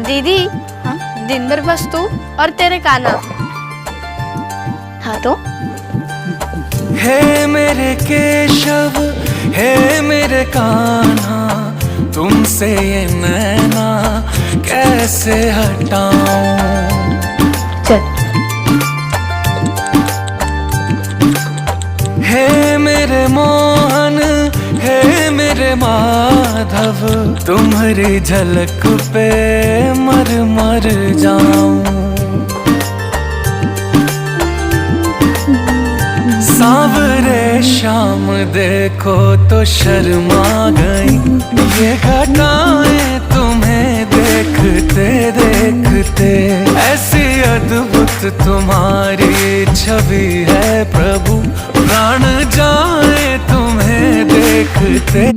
दीदी। हाँ? दिन भर बस तू और तेरे काना। हाँ तो हे मेरे केशव, हे मेरे कान्हा, तुमसे ये नैना कैसे हटाऊं। चल। हे मेरे मोहन, हे मेरे माधव, तुम्हारी झलक पे मर मर जाऊं। सांवरे शाम देखो तो शर्मा गई, ये घटाएं तुम्हें देखते देखते। ऐसी अद्भुत तुम्हारी छवि है प्रभु, प्राण जाए तुम्हें देखते।